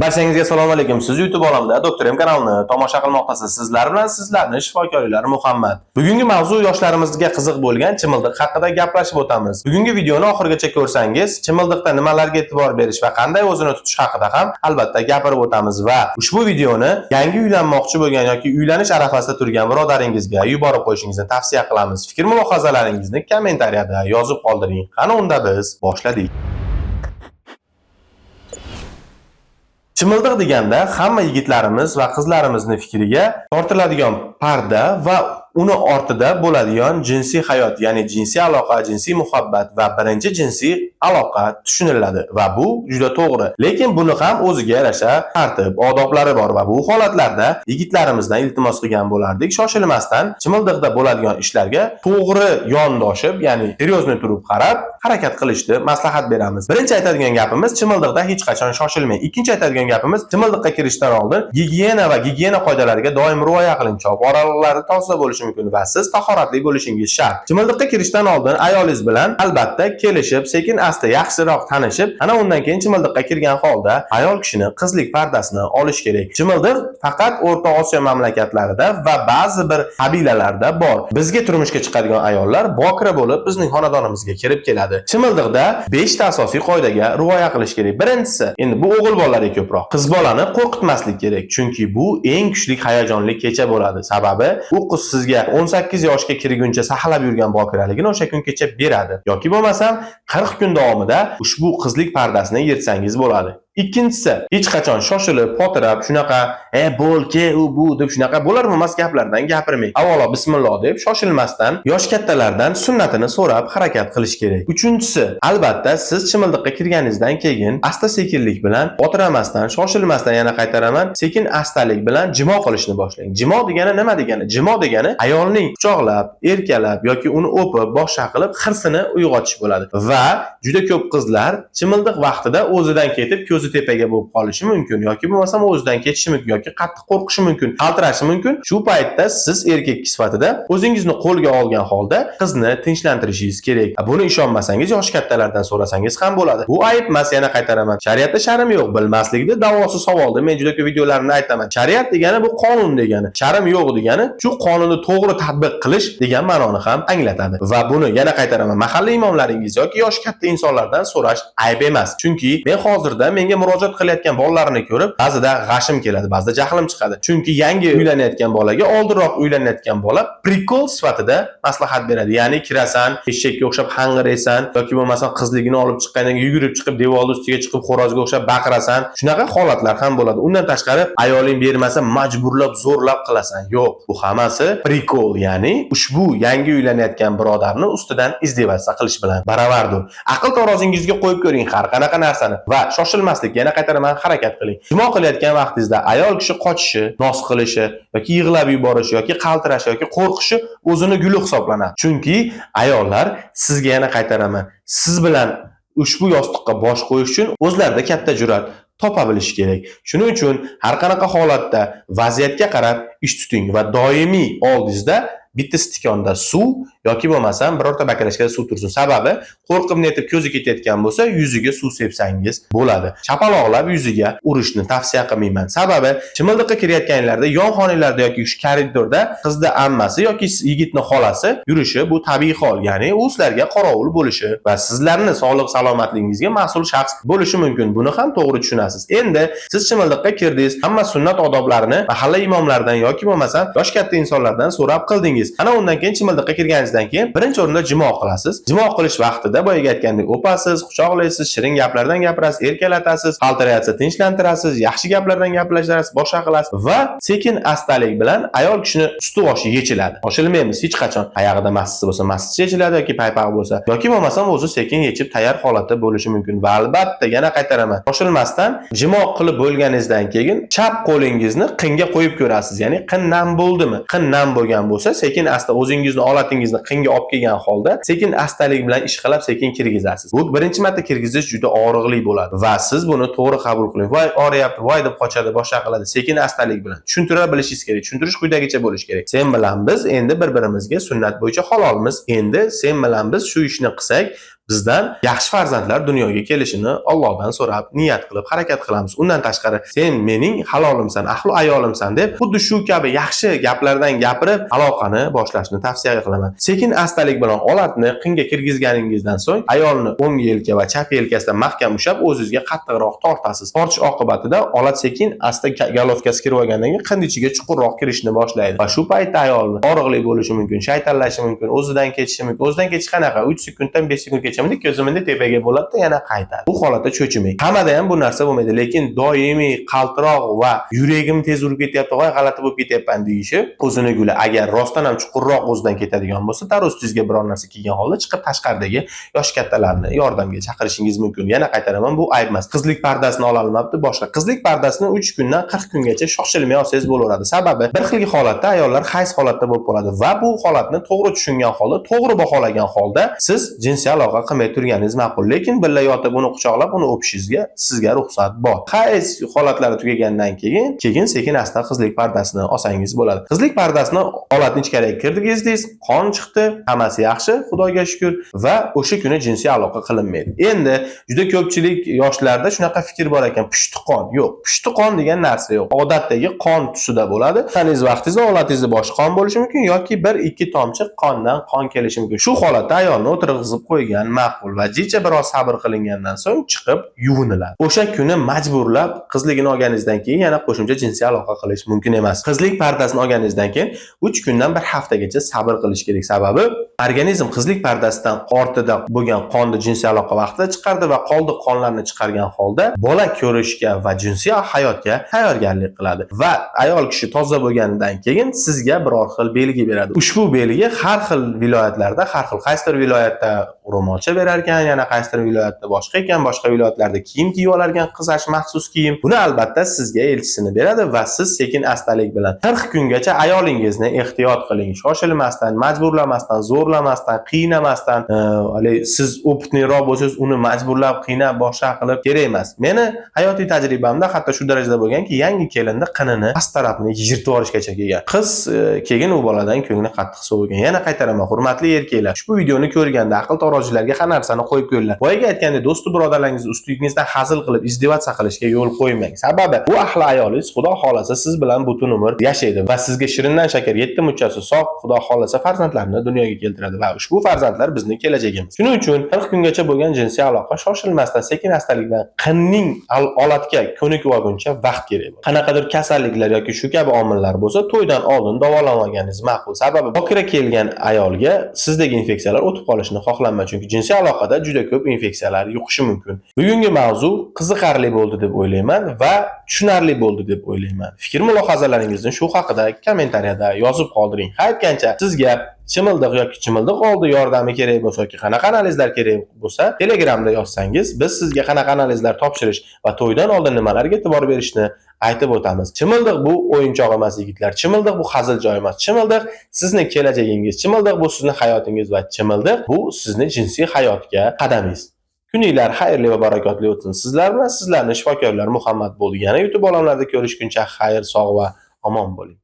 Barchangizga assalomu alaykum. Siz YouTube olamida Doktor M kanalini tomosha qilmoqdasiz. Sizlar bilan sizlarning shifokorlari Muhammad. Bugungi mavzu yoshlarimizga qiziq bo'lgan chimildiq haqida gaplashib o'tamiz. Bugungi videoni oxirigacha ko'rsangiz, chimildiqda nimalarga e'tibor berish va qanday o'zini tutish haqida ham albatta gapirib o'tamiz va ushbu videoni yangi uylanmoqchi bo'lgan yoki uylanish arafasida turgan birodaringizga yuborib qo'yishingizni tavsiya qilamiz. Fikr-mulohazalaringizni kommentariyada yozib qoldiring. Qani unda biz boshladik. Chimildiq deganda hamma yigitlarimiz va qizlarimizni fikriga tortiladigan parda va uni ortida bo'ladigan jinsiy hayot, ya'ni jinsiy aloqa, jinsiy muhabbat va birinchi jinsiy aloqa tushuniladi va bu juda to'g'ri. Lekin buni ham o'ziga yarasha tartib, odoblari bor va bu holatlarda yigitlarimizdan iltimos qilgan bo'lardik, shoshilmasdan chimildiqda bo'ladigan ishlarga to'g'ri yondoshib, ya'ni seryozni turib qarab, harakat qilishni maslahat beramiz. Birinchi aytadigan gapimiz chimildiqda hech qachon shoshilmang. Ikkinchi aytadigan gapimiz chimildiqqa kirishdan oldin gigiyena va gigiyena qoidalariga doim rioya qiling. Chop oraliqlari toza bo'lishi mumkin va siz tahoratli bo'lishingiz shart. Chimildiqqa kirishdan oldin ayolingiz bilan albatta kelishib, sekin-asta yaxshiroq tanishib, ana undan keyin chimildiqqa kirgan holda ayol kishining qizlik pardasini olish kerak. Chimildiq faqat O'rta Osiyo mamlakatlarida va ba'zi bir qabilalarda bor. Bizga turmushga chiqadigan ayollar bokira bo'lib bizning xonadonimizga kirib keladi. Chimildiqda 5 ta asosiy qoidaga rioya qilish kerak. Birinchisi, endi bu o'g'il bolalarga ko'proq. Qiz bolani qo'rqitmaslik kerak, chunki bu eng kuchli hayajonli kecha bo'ladi. Sababi, u qiz sizga 18 yoshga kirguncha saqlab yurgan bokiraligini o'sha kungacha beradi. Yoki bo'lmasam 40 kun davomida ushbu qizlik pardasini yirtsangiz bo'ladi. Ikkinchisi, hech qachon shoshilib, potirab, shunaqa bo'lke u bu deb shunaqa bo'lar-bo'lmas gaplardan gapirmang. Avvalo bismillah deb shoshilmasdan yosh kattalardan sunnatini so'rab harakat qilish kerak. Uchinchisi, albatta siz chimildiqqa kirganingizdan keyin asta-sekinlik bilan, potiramasdan, shoshilmasdan, yana qaytaraman, sekin-astalik bilan jimo qilishni boshlang. Jimo degani nima degani? Jimo degani ayolning quchoqlab, erkalab yoki uni o'pib, boshqa qilib hirsini uyg'otish bo'ladi. Va juda ko'p qizlar chimildiq vaqtida o'zidan ketib ko'zi tepaga bo'lib qolishi mumkin yoki bo'lmasam o'zidan ketishi mumkin yoki qattiq qo'rqishi mumkin, qaltirashi mumkin. Shu paytda siz erkak sifatida o'zingizni qo'lga olgan holda qizni tinchlantirishingiz kerak. Buni ishonmasangiz yosh kattalardan so'rasangiz ham bo'ladi. Bu ayb emas, yana qaytaraman. Shariatda sharm yo'q, bilmaslikda davosi savolda. Men juda ko'p videolarimda aytaman. Shariat degani bu qonun degani, sharm yo'q degani shu qonunni to'g'ri tatbiq qilish degan ma'noni ham anglatadi. Va buni yana qaytaraman. Mahalla imomlaringiz yoki yosh katta insonlardan so'rash ayb emas. Chunki men hozirda menga murojaat qilayotgan bolalarni ko'rib, ba'zida g'ashim keladi, ba'zida jahlim chiqadi. Chunki yangi uylanayotgan bolaga oldinroq uylanayotgan bola prikol sifatida maslahat beradi. Ya'ni kirasan, eshakka o'xshab hang'iraysan yoki bo'lmasa qizligini olib chiqqandan yugurib chiqib devor ustiga chiqib xo'rozga o'xshab baqirasan. Shunaqa holatlar ham bo'ladi. Undan tashqari ayoling bermasa majburlab, zo'rlab qilasan. Yo'q, bu hammasi prikol, ya'ni ushbu yangi uylanayotgan birodarni ustidan izdevasa qilish bilan baravardir. Aql tarozingizga qo'yib ko'ring har qanaqa narsani va shoshilmaslik, yana qaytaraman, harakat qiling. Jimo qilayotgan vaqtingizda ayol kishi qochishi, nos qilishi yoki yig'lab yuborishi yoki qaltirashi yoki qo'rqishi o'zini guli hisoblanadi. Chunki ayollar sizga, yana qaytaraman, siz bilan ushbu yostiqqa bosh qo'yish uchun o'zlarida katta jur'at topa bilish kerak. Shuning uchun har qanaqa holatda vaziyatga qarab ish tuting va doimiy oldingizda bitta stikonda suv yoki bo'lmasam birorta bakrashkada suv tursin. Sababi qo'rqib netib ko'zi ketayotgan bo'lsa, yuziga suv sepsangiz bo'ladi. Chapaloqlab yuziga urishni tavsiya qilmayman. Sababi chimildiqqa kirayotganlarda, yon xonanglarda yoki koridorda qizning ammasi yoki yigitni xolasi yurishi bu tabiiy hol. Ya'ni u sizlarga qorovul bo'lishi va sizlarni sog'liq salomatligingizga mas'ul shaxs bo'lishi mumkin. Buni ham to'g'ri tushunasiz. Endi siz chimildiqqa kirdingiz, hamma sunnat odoblarini mahalla imomlaridan yoki bo'lmasam yosh katta insonlardan so'rab qildingiz. Ana undan keyin chimildiqqa kirganingizdan keyin birinchi o'rinda jimo qilasiz. Jimo qilish vaqtida boyaga aytgandek o'pasiz, quchoqlaysiz, shirin gaplardan gapirasiz, erkalatasiz, qaltirayotsa tinchlantirasiz, yaxshi gaplardan gaplashasiz, boshqa qilasiz va sekin-astalik bilan ayol kishini usti-boshi yechiladi. Shoshilmaymiz hech qachon. Oyog'ida massasi bo'lsa, massasi yechiladi yoki paypaq bo'lsa, yoki bo'lmasam o'zi sekin yechib tayyor holatda bo'lishi mumkin. Va albatta yana qaytaraman. Shoshilmasdan jimo qilib bo'lganingizdan keyin chap qo'lingizni qinga qo'yib ko'rasiz. Ya'ni qin nam bo'ldimi? Qin nam bo'lgan bo'lsa, sekin-asta o'zingizni olatingizni qinga olib kelgan holda sekin-astalik bilan ishqalab sekin kirgizasiz. Bu birinchi marta kirgizish juda og'riqli bo'ladi va siz buni to'g'ri qabul qiling. Voy og'riyapti, voy deb qochadi, boshqa qiladi. Sekin-astalik bilan tushuntira bilishingiz kerak. Tushuntirish quyidagicha bo'lishi kerak. Sen bilan biz endi bir-birimizga sunnat bo'yicha halolmiz. Endi sen bilan biz shu ishni qilsak, bizdan yaxshi farzandlar dunyoga kelishini Allohdan so'rab, niyat qilib, harakat qilamiz. Undan tashqari sen mening halolimsan, ahli ayolimsan deb xuddi shu kabi yaxshi gaplardan gapirib aloqani boshlashni tavsiya qilaman. Sekin astalik bilan olatni qinga kirgizganingizdan so'ng ayolni o'ng yelka va chap yelkasidan mahkam ushlab o'zingizga qattiqroq tortasiz. Tortish oqibatida olat sekin asta galovkasi kirib olgandan keyin qind ichiga chuqurroq kirishni boshlaydi. Va shu paytda ayolni og'riqli bo'lishi mumkin, shaytanlashi mumkin, o'zidan kechishi mumkin. O'zidan kechish qanaqa? 3 sekunddan 5 sekundgacha ko'zimda tepaga bo'ladi-da, yana qaytadi. Bu holatda cho'chimang. Hammada ham bu narsa bo'lmaydi, lekin doimiy qaltiroq va yuragim tez urib ketyapti, voy g'alati bo'lib ketyapman deyishi o'zini guli. Agar rostdan ham chuqurroq o'zidan ketadigan bo'lsa, darrov ustingizga biror narsa kelgan holda chiqib tashqaridagi yosh kattalarni yordamga chaqirishingiz mumkin. Yana qaytaraman, bu ayb emas. Qizlik pardasini ola olmabdi, boshqa. Qizlik pardasini 3 kundan 40 kungacha shoshilmay olsangiz bo'laveradi. Sababi bir xil holatda ayollar hayz holatda bo'lib qoladi va bu holatni to'g'ri tushungan holda, to'g'ri baholagan holda siz jinsiy aloqa qilmay turganingiz ma'qul. Lekin birga yotib uni quchoqlab, uni o'pishingizga sizga ruxsat bor. Hayz holatlari tugagandan keyin sekin asta qizlik pardasini olsangiz bo'ladi. Qizlik pardasini olatni ichkariga kirdizdingiz, qon chiqdi, hammasi yaxshi, Xudoga shukr va o'sha kuni jinsiy aloqa qilinmaydi. Endi juda ko'pchilik yoshlarda shunaqa fikr bor ekan, pushti qon. Yo'q, pushti qon degan narsa yo'q. Odatdagi qon tusida bo'ladi. Taniz vaqtingizda olatingizda bosh qon bo'lishi mumkin yoki 1-2 tomchi qondan qon kelishi mumkin. Shu holatda ayolni o'tirg'izib qo'ygan ma'qul va jicha biroz sabr qilingandan so'ng chiqib yuviniladi. O'sha kuni majburlab qizligini olganingizdan keyin yana qo'shimcha jinsiy aloqa qilish mumkin emas. Qizlik pardasini olganingizdan keyin 3 kundan 1 haftagacha sabr qilish kerak. Sababi organizm qizlik pardasidan ortida bo'lgan qonni jinsiy aloqa vaqtida chiqardi va qoldiq qonlarni chiqargan holda bola ko'rishga va jinsiy hayotga tayyorgarlik qiladi. Va ayol kishi toza bo'lganidan keyin sizga biror xil belgi beradi. Ushbu belgi har xil viloyatlarda, har xil qaysidir viloyatda ro'molcha berar ekan, yana qaysidir viloyatda boshqa ekan, boshqa viloyatlarda kiyim kiyib olar ekan, qizash maxsus kiyim. Buni albatta sizga elchisini beradi va siz sekin astalik bilan 40 kungacha ayolingizni ehtiyot qiling. Shoshilmasdan, majburlamasdan, zo'rlamasdan, qiynamasdan, siz opitliroq bo'lsangiz, uni majburlab, qiynab, boshqa qilib kerak emas. Meni hayotiy tajribamda hatto shu darajada bo'lganki, yangi kelinni qinini past tarafini yirtib olishgacha kelgan. Qiz keyin u boladan ko'ngli qattiq sovigan. Yana qaytaraman, hurmatli erkaklar, ushbu videoni ko'rganda aql tarozilarga har narsani qo'yib ko'ringlar. Boyaga aytganda do'sti birodarlaringiz ustingizdan hazil qilib, izdivatsiya qilishga yo'l qo'ymang. Sababi bu ahli ayolingiz Xudo xolasa siz bilan butun umr yashaydi va sizga shirindan shakar 7 muchasi sog', Xudo xolasa farzandlarni dunyoga keltiradi va ushbu farzandlar bizning kelajagimiz. Shuning uchun 40 kungacha bo'lgan jinsiy aloqa shoshilmasdan, sekin astalikdan qinning olatga ko'nikib olguncha vaqt kerak bo'ladi. Qanaqadir kasalliklar yoki shu kabi omillar bo'lsa, to'ydan oldin davolamaganiniz ma'qul. Sababi bokira kelgan ayolga sizdagi infeksiyalar o'tib qolishini xohlamayman, chunki jinsiy aloqada juda ko'p infeksiyalar yuqishi mumkin. Bugungi mavzu qiziqarli bo'ldi deb o'ylayman va tushunarli bo'ldi deb o'ylayman. Fikr mulohazalaringizni shu haqida kommentariyada yozib qoldiring. Aytgancha sizga chimildiq yoki chimildiq oldi yordami kerak bo'lsa yoki qanaqa analizlar kerak bo'lsa, Telegramda yozsangiz, biz sizga qanaqa analizlar topshirish va to'ydan oldin nimalarga e'tibor berishni aytib o'tamiz. Chimildiq bu o'yinchoq emas yigitlar. Chimildiq bu hazil joy emas. Chimildiq sizning kelajagingiz, chimildiq bu sizning hayotingiz va chimildiq bu sizning jinsiy hayotga qadamingiz. Kuninglar xayrli va barakotli o'tsin. Sizlar bilan sizlarning shifokorlar Muhammad bo'ldi. Yana YouTube olamlarida ko'rishguncha xayr, sog' va omon bo'ling.